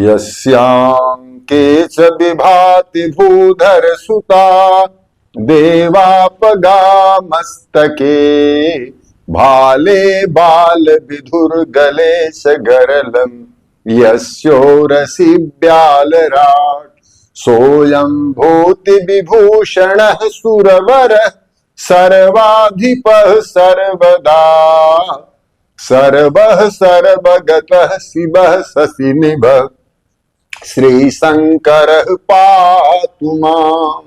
यस्यांके च विभाति भूधर सुता देवापगा मस्तके भाले बाल विधुर गलेश गरलम यस्योरसि ब्यालराट सोयं भूति विभूषण सुरवर सर्वाधिपः सर्वदा सर्वः सर्वगतः शिवः शशिनिभः श्री शंकर पातु माम्।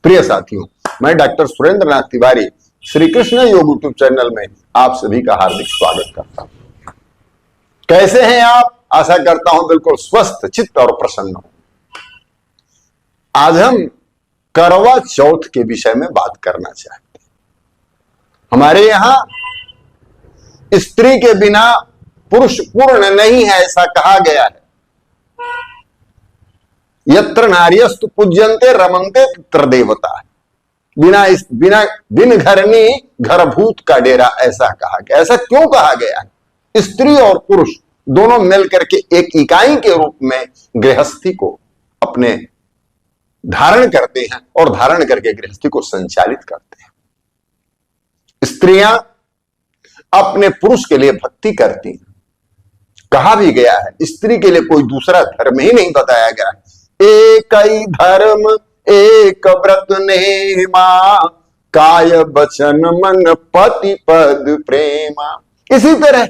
प्रिय साथियों, मैं डॉक्टर सुरेंद्र नाथ तिवारी श्री कृष्ण योग यूट्यूब चैनल में आप सभी का हार्दिक स्वागत करता हूं। कैसे हैं आप? आशा करता हूं बिल्कुल स्वस्थ चित्त और प्रसन्न हो। आज हम करवा चौथ के विषय में बात करना चाहते हैं। हमारे यहां स्त्री के बिना पुरुष पूर्ण नहीं है, ऐसा कहा गया है। यत्र पूज्यन्ते रमन्ते तत्र देवता। बिन घरनी घर भूत का डेरा, ऐसा कहा गया। ऐसा क्यों कहा गया है? स्त्री और पुरुष दोनों मिलकर के एक इकाई के रूप में गृहस्थी को अपने धारण करते हैं और धारण करके गृहस्थी को संचालित करते हैं। स्त्रियां अपने पुरुष के लिए भक्ति करती हैं। कहा भी गया है, स्त्री के लिए कोई दूसरा धर्म ही नहीं बताया गया। एक ही धर्म एक व्रत नेमा काय वचन मन पति पद प्रेमा। इसी तरह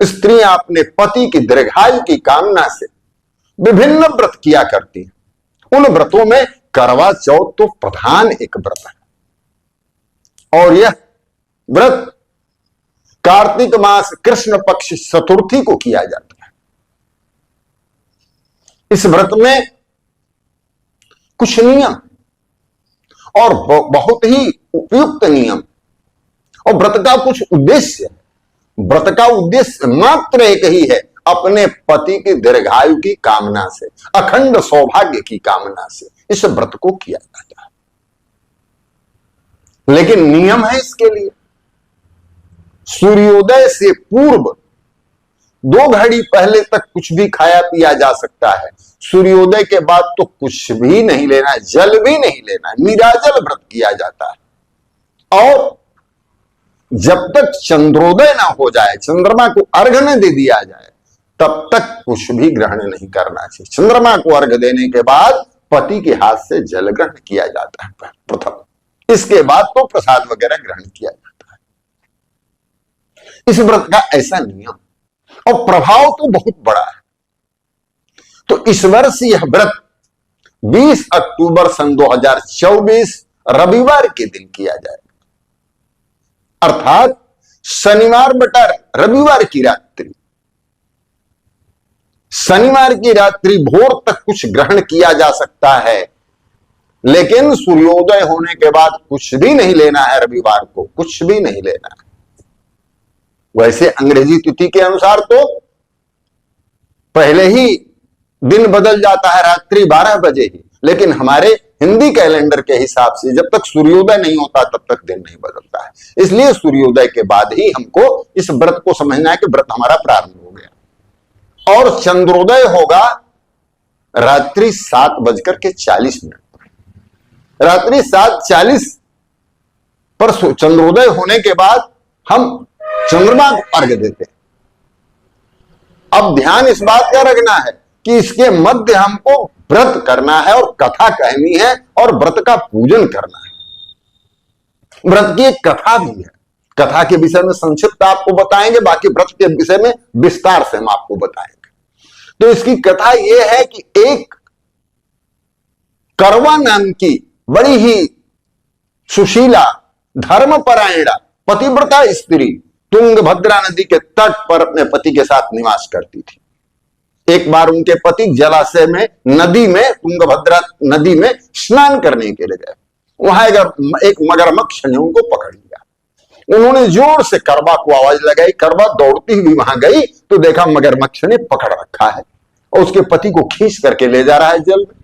स्त्रियां अपने पति की दीर्घायु की कामना से विभिन्न व्रत किया करती हैं। उन व्रतों में करवा चौथ तो प्रधान एक व्रत है और यह व्रत कार्तिक मास कृष्ण पक्ष चतुर्थी को किया जाता है। इस व्रत में कुछ नियम और बहुत ही उपयुक्त नियम और व्रत का कुछ उद्देश्य है। व्रत का उद्देश्य मात्र एक ही है, अपने पति की दीर्घायु की कामना से, अखंड सौभाग्य की कामना से इस व्रत को किया जाता है। लेकिन नियम है इसके लिए। सूर्योदय से पूर्व 2 घड़ी पहले तक कुछ भी खाया पिया जा सकता है। सूर्योदय के बाद तो कुछ भी नहीं लेना है, जल भी नहीं लेना है। निराजल व्रत किया जाता है और जब तक चंद्रोदय ना हो जाए, चंद्रमा को अर्घ्य न दे दिया जाए, तब तक कुछ भी ग्रहण नहीं करना चाहिए। चंद्रमा को अर्घ्य देने के बाद पति के हाथ से जल ग्रहण किया जाता है प्रथम। इसके बाद तो प्रसाद वगैरह ग्रहण किया जाता है। इस व्रत का ऐसा नियम और प्रभाव तो बहुत बड़ा है। तो इस वर्ष यह व्रत 20 अक्टूबर सन 2024 रविवार के दिन किया जाएगा, अर्थात शनिवार बटा रविवार की रात्रि। शनिवार की रात्रि भोर तक कुछ ग्रहण किया जा सकता है, लेकिन सूर्योदय होने के बाद कुछ भी नहीं लेना है। रविवार को कुछ भी नहीं लेना है। वैसे अंग्रेजी तिथि के अनुसार तो पहले ही दिन बदल जाता है, रात्रि 12 बजे ही, लेकिन हमारे हिंदी कैलेंडर के हिसाब से जब तक सूर्योदय नहीं होता तब तक दिन नहीं बदलता है। इसलिए सूर्योदय के बाद ही हमको इस व्रत को समझना है कि व्रत हमारा प्रारंभ हो गया। और चंद्रोदय होगा रात्रि 7:40 पर। रात्रि 7:40 पर चंद्रोदय होने के बाद हम चंद्रमा को अर्घ्य देते हैं। अब ध्यान इस बात का रखना है कि इसके मध्य हमको व्रत करना है और कथा कहनी है और व्रत का पूजन करना है। व्रत की एक कथा भी है। कथा के विषय में संक्षिप्त आपको बताएंगे, बाकी व्रत के विषय में विस्तार से हम आपको बताएंगे। तो इसकी कथा यह है कि एक करवा नाम की बड़ी ही सुशीला धर्मपरायणा पतिव्रता स्त्री तुंगभद्रा नदी के तट पर अपने पति के साथ निवास करती थी। एक बार उनके पति जलाशय में नदी में तुंगभद्रा नदी में स्नान करने के लिए गए। वहां एक मगरमच्छ ने उनको पकड़ लिया। उन्होंने जोर से करवा को आवाज लगाई। करवा दौड़ती हुई वहां गई तो देखा मगरमच्छ ने पकड़ रखा है और उसके पति को खींच करके ले जा रहा है जल में।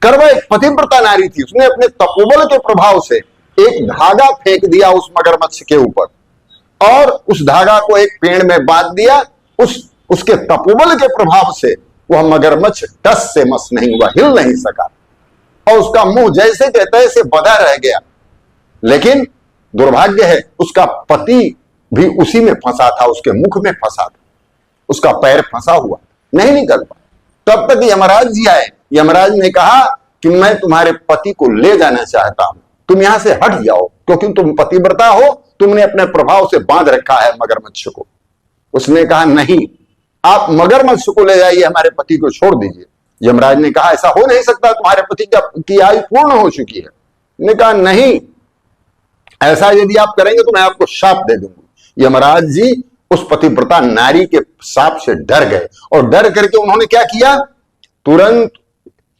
करवा एक पतिव्रता नारी थी। उसने अपने तपोबल के प्रभाव से एक धागा फेंक दिया उस मगरमच्छ के ऊपर और उस धागा को एक पेड़ में बांध दिया। उस उसके तपोबल के प्रभाव से वह मगरमच्छ टस से मस नहीं हुआ, हिल नहीं सका और उसका मुंह जैसे के तैसे बंधा रह गया। लेकिन दुर्भाग्य है, उसका पति भी उसी में फंसा था, उसके मुख में फंसा था, उसका पैर फंसा हुआ, नहीं निकल पाया। तब तक यमराज जी आए। यमराज ने कहा कि मैं तुम्हारे पति को ले जाना चाहता हूं, तुम यहां से हट जाओ, क्योंकि तुम पतिव्रता हो, तुमने अपने प्रभाव से बांध रखा है मगरमच्छ को। उसने कहा नहीं, आप मगरमच्छ को ले जाइए, हमारे पति को छोड़ दीजिए। यमराज ने कहा ऐसा हो नहीं सकता, तुम्हारे पति की आयु पूर्ण हो चुकी है। ने कहा नहीं, ऐसा यदि आप करेंगे तो मैं आपको शाप दे दूंगा। यमराज जी उस पतिव्रता नारी के शाप से डर गए और डर करके उन्होंने क्या किया, तुरंत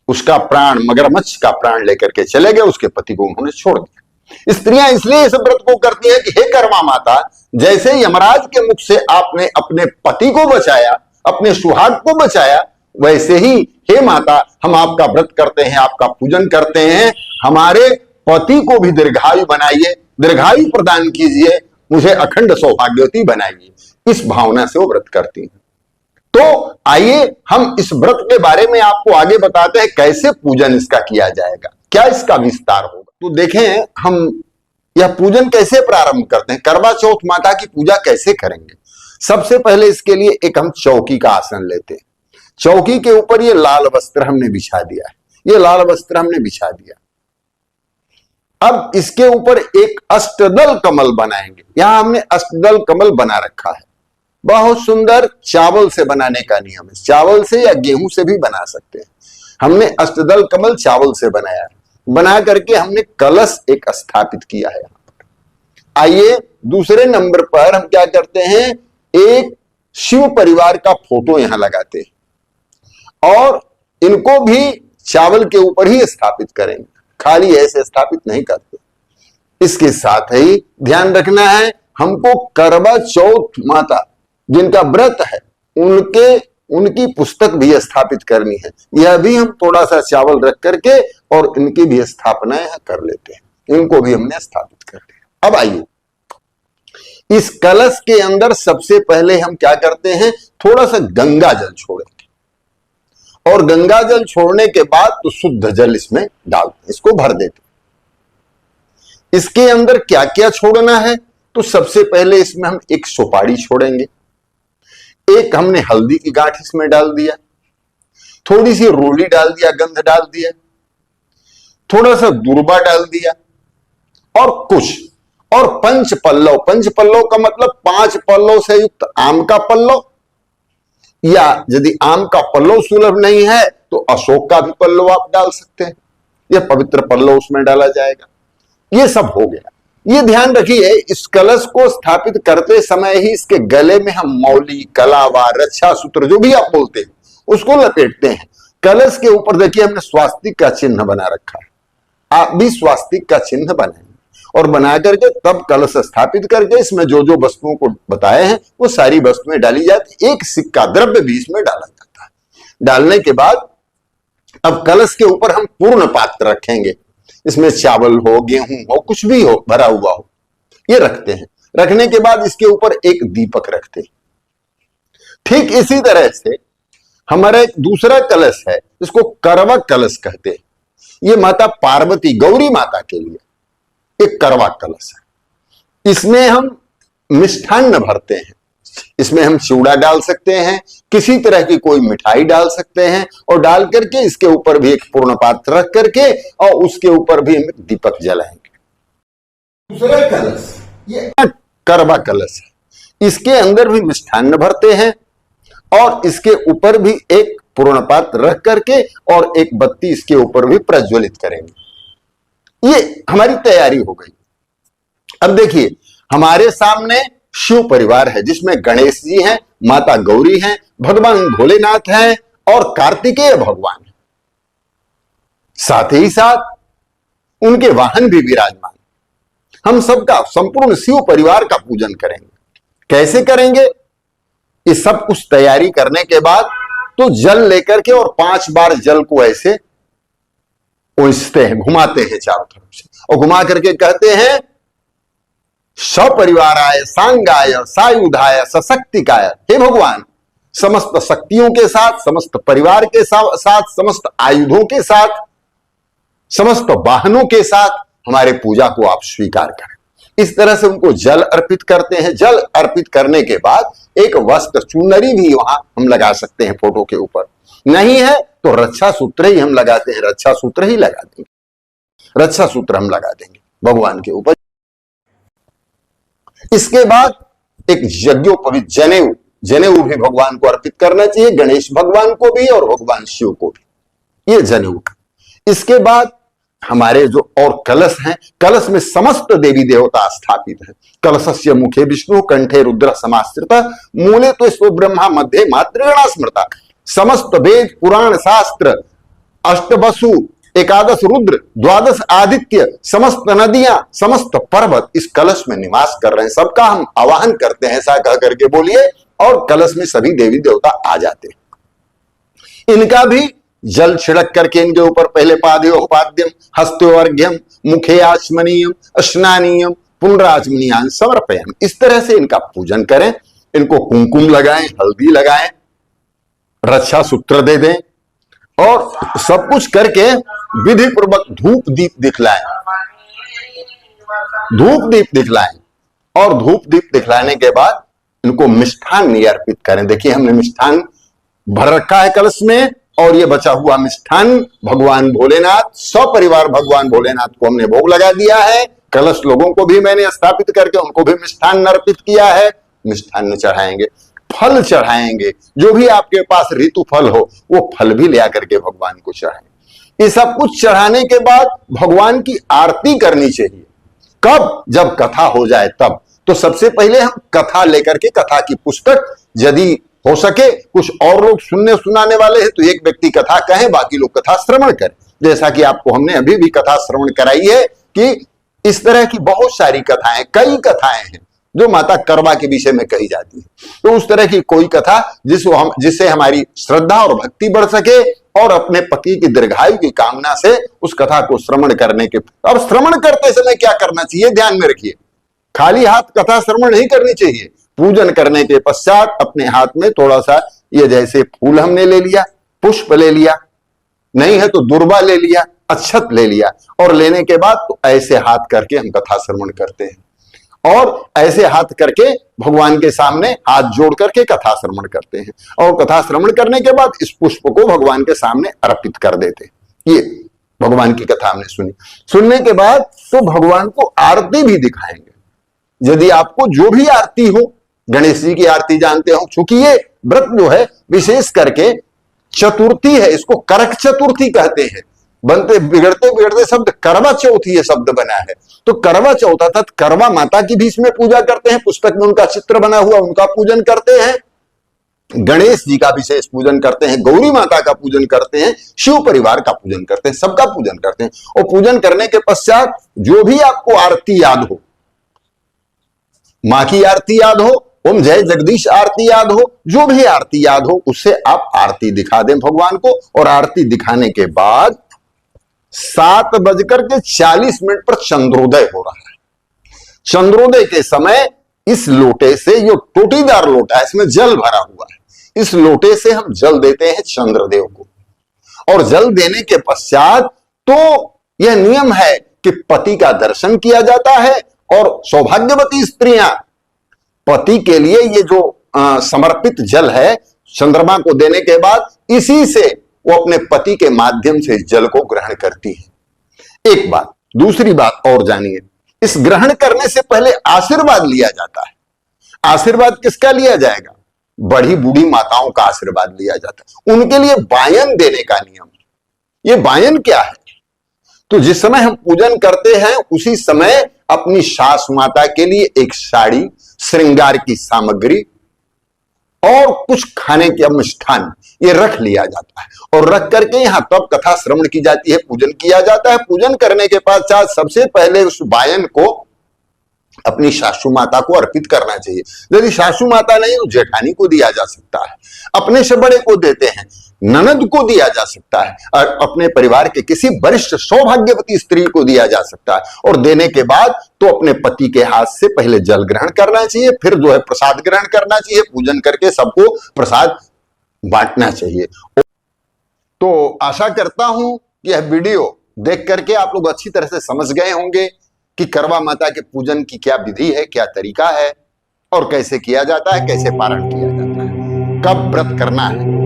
उसका प्राण, मगरमच्छ का प्राण लेकर के चले गए, उसके पति को उन्होंने छोड़ दिया। स्त्रियां इसलिए इस व्रत को करती हैं कि हे कर्मा माता, जैसे यमराज के मुख से आपने अपने पति को बचाया, अपने सुहाग को बचाया, वैसे ही हे माता हम आपका व्रत करते हैं, आपका पूजन करते हैं, हमारे पति को भी दीर्घायु बनाइए, दीर्घायु प्रदान कीजिए, मुझे अखंड सौभाग्यवती बनाइए। इस भावना से वो व्रत करती हैं। तो आइए हम इस व्रत के बारे में आपको आगे बताते हैं, कैसे पूजन इसका किया जाएगा, क्या इसका विस्तार होगा। तो देखें हम यह पूजन कैसे प्रारंभ करते हैं, करवा चौथ माता की पूजा कैसे करेंगे। सबसे पहले इसके लिए एक हम चौकी का आसन लेते हैं। चौकी के ऊपर ये लाल वस्त्र हमने बिछा दिया है, ये लाल वस्त्र हमने बिछा दिया। अब इसके ऊपर एक अष्टदल कमल बनाएंगे। यहां हमने अष्टदल कमल बना रखा है, बहुत सुंदर, चावल से बनाने का नियम है, चावल से या गेहूं से भी बना सकते हैं। हमने अष्टदल कमल चावल से बनाया है, बना करके हमने कलश एक स्थापित किया है। आइए दूसरे नंबर पर हम क्या करते हैं, एक शिव परिवार का फोटो यहां लगाते हैं और इनको भी चावल के ऊपर ही स्थापित करेंगे, खाली ऐसे स्थापित नहीं करते। इसके साथ ही ध्यान रखना है, हमको करवा चौथ माता जिनका व्रत है उनकी पुस्तक भी स्थापित करनी है। यह भी हम थोड़ा सा चावल रख करके और इनकी भी स्थापना यहां कर लेते हैं, इनको भी हमने स्थापित कर लिया। अब आइए इस कलश के अंदर सबसे पहले हम क्या करते हैं, थोड़ा सा गंगा जल छोड़ेंगे और गंगा जल छोड़ने के बाद तो शुद्ध जल इसमें डालते हैं, इसको भर देते हैं। इसके अंदर क्या क्या छोड़ना है, तो सबसे पहले इसमें हम एक सुपारी छोड़ेंगे, एक हमने हल्दी की गांठ इसमें डाल दिया, थोड़ी सी रोली डाल दिया, गंध डाल दिया, थोड़ा सा दूर्बा डाल दिया और कुछ, और पंच पल्लव। पंच पल्लव का मतलब 5 पल्लव से युक्त आम का पल्लव, या यदि आम का पल्लव सुलभ नहीं है तो अशोक का भी पल्लव आप डाल सकते हैं, यह पवित्र पल्लव उसमें डाला जाएगा। यह सब हो गया। ये ध्यान रखिए, इस कलश को स्थापित करते समय ही इसके गले में हम मौली, कलावा, रक्षा सूत्र जो भी आप बोलते हैं उसको लपेटते हैं। कलश के ऊपर देखिए हमने स्वास्तिक का चिन्ह बना रखा है, आप भी स्वास्तिक का चिन्ह बनाएंगे और बना करके तब कलश स्थापित करके इसमें जो जो वस्तुओं को बताए हैं वो सारी वस्तुएं डाली जाती। एक सिक्का द्रव्य भी इसमें डाला जाता है। डालने के बाद अब कलश के ऊपर हम पूर्ण पात्र रखेंगे, इसमें चावल हो, गेहूं हो, कुछ भी हो, भरा हुआ हो, ये रखते हैं। रखने के बाद इसके ऊपर एक दीपक रखते हैं। ठीक इसी तरह से हमारा एक दूसरा कलश है, इसको करवा कलश कहते हैं। ये माता पार्वती, गौरी माता के लिए एक करवा कलश है। इसमें हम मिष्ठान्न भरते हैं, इसमें हम चिवड़ा डाल सकते हैं, किसी तरह की कोई मिठाई डाल सकते हैं और डाल करके इसके ऊपर भी एक पूर्ण पात्र रख करके और उसके ऊपर भी हम दीपक जलाएंगे। दूसरा कलश ये करवा कलश है, इसके अंदर भी मिष्ठान्न भरते हैं और इसके ऊपर भी एक पूर्ण पात्र रख करके और एक बत्ती इसके ऊपर भी प्रज्वलित करेंगे। ये हमारी तैयारी हो गई। अब देखिए हमारे सामने शिव परिवार है जिसमें गणेश जी हैं, माता गौरी हैं, भगवान भोलेनाथ हैं और कार्तिकेय भगवान हैं। साथ ही साथ उनके वाहन भी विराजमान। हम सबका संपूर्ण शिव परिवार का पूजन करेंगे। कैसे करेंगे, ये सब कुछ तैयारी करने के बाद तो जल लेकर के और 5 बार जल को ऐसे पोंछते हैं, घुमाते हैं चारों तरफ से और घुमा करके कहते हैं सपरिवाराय सांगाय सायुधाय सशक्तिकाय। हे भगवान, समस्त शक्तियों के साथ, समस्त परिवार के साथ, समस्त आयुधों के साथ, समस्त वाहनों के साथ हमारे पूजा को आप स्वीकार करें। इस तरह से उनको जल अर्पित करते हैं। जल अर्पित करने के बाद एक वस्त्र चुनरी भी वहां हम लगा सकते हैं फोटो के ऊपर, नहीं है तो रक्षा सूत्र ही हम लगाते हैं, रक्षा सूत्र ही लगा देंगे, रक्षा सूत्र हम लगा देंगे भगवान के ऊपर। इसके बाद एक यज्ञोपवीत जनेऊ, जनेऊ भी भगवान को अर्पित करना चाहिए, गणेश भगवान को भी और भगवान शिव को भी, ये जनेऊ का। इसके बाद हमारे जो और कलश हैं, कलश में समस्त देवी देवता स्थापित है। कलशस्य मुखे विष्णु कंठे रुद्र समाश्रित मूले तो स्व ब्रह्मा मध्ये मातृगणा स्मृता। समस्त वेद पुराण शास्त्र, अष्टवसु, एकादश रुद्र, द्वादश आदित्य, समस्त नदियां, समस्त पर्वत इस कलश में निवास कर रहे हैं। सबका हम आवाहन करते हैं, ऐसा कह करके बोलिए, और कलश में सभी देवी देवता आ जाते हैं। इनका भी जल छिड़क करके इनके ऊपर पहले पाद्योपाद्यम हस्तोर्घ्यम मुखे आचमनीयम स्नानीयम पुनराचमनीयान समर्पयम, इस तरह से इनका पूजन करें। इनको कुमकुम लगाएं, हल्दी लगाएं, रक्षा सूत्र दे दें और सब कुछ करके विधि पूर्वक धूप दीप दिखलाएं, धूप दीप दिखलाएं। और धूप दीप दिखलाने के बाद इनको मिष्ठान नहीं अर्पित करें। देखिए हमने मिष्ठान भर रखा है कलश में, और ये बचा हुआ मिष्ठान भगवान भोलेनाथ, सपरिवार भगवान भोलेनाथ को हमने भोग लगा दिया है। कलश लोगों को भी मैंने स्थापित करके उनको भी मिष्ठान अर्पित किया है। मिष्ठान चढ़ाएंगे, फल चढ़ाएंगे, जो भी आपके पास ऋतु फल हो वो फल भी ले आकर के भगवान को चढ़ाएंगे। ये सब कुछ चढ़ाने के बाद भगवान की आरती करनी चाहिए। कब? जब कथा हो जाए तब। तो सबसे पहले हम कथा लेकर के, कथा की पुस्तक, यदि हो सके कुछ और लोग सुनने सुनाने वाले हैं तो एक व्यक्ति कथा कहे, बाकी लोग कथा श्रवण करें। जैसा कि आपको हमने अभी भी कथा श्रवण कराई है कि इस तरह की बहुत सारी कथाएं, कई कथाएं हैं जो माता करवा के विषय में कही जाती है। तो उस तरह की कोई कथा जिससे हमारी श्रद्धा और भक्ति बढ़ सके और अपने पति की दीर्घायु की कामना से उस कथा को श्रवण करने के। अब श्रवण करते समय क्या करना चाहिए, ध्यान में रखिए। खाली हाथ कथा श्रवण नहीं करनी चाहिए। पूजन करने के पश्चात अपने हाथ में थोड़ा सा, ये जैसे फूल हमने ले लिया, पुष्प ले लिया, नहीं है तो दुर्वा ले लिया, अक्षत ले लिया, और लेने के बाद तो ऐसे हाथ करके हम कथा श्रवण करते हैं। और ऐसे हाथ करके भगवान के सामने हाथ जोड़ करके कथा श्रवण करते हैं। और कथा श्रवण करने के बाद इस पुष्प को भगवान के सामने अर्पित कर देते हैं। ये भगवान की कथा हमने सुनी। सुनने के बाद तो भगवान को आरती भी दिखाएंगे। यदि आपको जो भी आरती हो, गणेश जी की आरती जानते हो, चूंकि ये व्रत जो है विशेष करके चतुर्थी है, इसको करक चतुर्थी कहते हैं। बनते बिगड़ते बिगड़ते शब्द करवा चौथ ये शब्द बना है। तो करवा चौथ अर्थात करवा माता की भी इसमें पूजा करते हैं। पुस्तक में उनका चित्र बना हुआ, उनका पूजन करते हैं। गणेश जी का विशेष पूजन करते हैं, गौरी माता का पूजन करते हैं, शिव परिवार का पूजन करते हैं, सबका पूजन करते हैं। और पूजन करने के पश्चात जो भी आपको आरती याद हो, मां की आरती याद हो, ओम जय जगदीश आरती याद हो, जो भी आरती याद हो उससे आप आरती दिखा दें भगवान को। और आरती दिखाने के बाद 7:40 पर चंद्रोदय हो रहा है। चंद्रोदय के समय इस लोटे से, जो टोटीदार लोटा है इसमें जल भरा हुआ है, इस लोटे से हम जल देते हैं चंद्रदेव को। और जल देने के पश्चात तो यह नियम है कि पति का दर्शन किया जाता है। और सौभाग्यवती स्त्रियां पति के लिए ये जो समर्पित जल है चंद्रमा को देने के बाद, इसी से वो अपने पति के माध्यम से जल को ग्रहण करती है। एक बात। दूसरी बात और जानिए, इस ग्रहण करने से पहले आशीर्वाद लिया जाता है। आशीर्वाद किसका लिया जाएगा? बड़ी बूढ़ी माताओं का आशीर्वाद लिया जाता है। उनके लिए वायन देने का नियम। ये वायन क्या है? तो जिस समय हम पूजन करते हैं उसी समय अपनी सास माता के लिए एक साड़ी, श्रृंगार की सामग्री और कुछ खाने के मिष्ठान ये रख लिया जाता है। और रख करके यहां तब कथा श्रवण की जाती है, पूजन किया जाता है। पूजन करने के पश्चात सबसे पहले उस वायन को अपनी सासू माता को अर्पित करना चाहिए। यदि सासू माता नहीं तो जेठानी को दिया जा सकता है, अपने से बड़े को देते हैं, ननद को दिया जा सकता है, और अपने परिवार के किसी वरिष्ठ सौभाग्यवती स्त्री को दिया जा सकता है। और देने के बाद तो अपने पति के हाथ से पहले जल ग्रहण करना चाहिए, फिर जो है प्रसाद ग्रहण करना चाहिए, पूजन करके सबको प्रसाद बांटना चाहिए। तो आशा करता हूं कि यह वीडियो देख करके आप लोग अच्छी तरह से समझ गए होंगे कि करवा माता के पूजन की क्या विधि है, क्या तरीका है, और कैसे किया जाता है, कैसे पारण किया जाता है, कब व्रत करना है,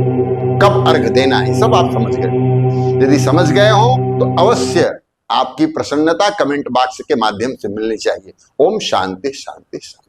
कब अर्घ देना है, सब आप समझ गए। यदि समझ गए हो तो अवश्य आपकी प्रसन्नता कमेंट बॉक्स के माध्यम से मिलनी चाहिए। ओम शांति शांति शांति।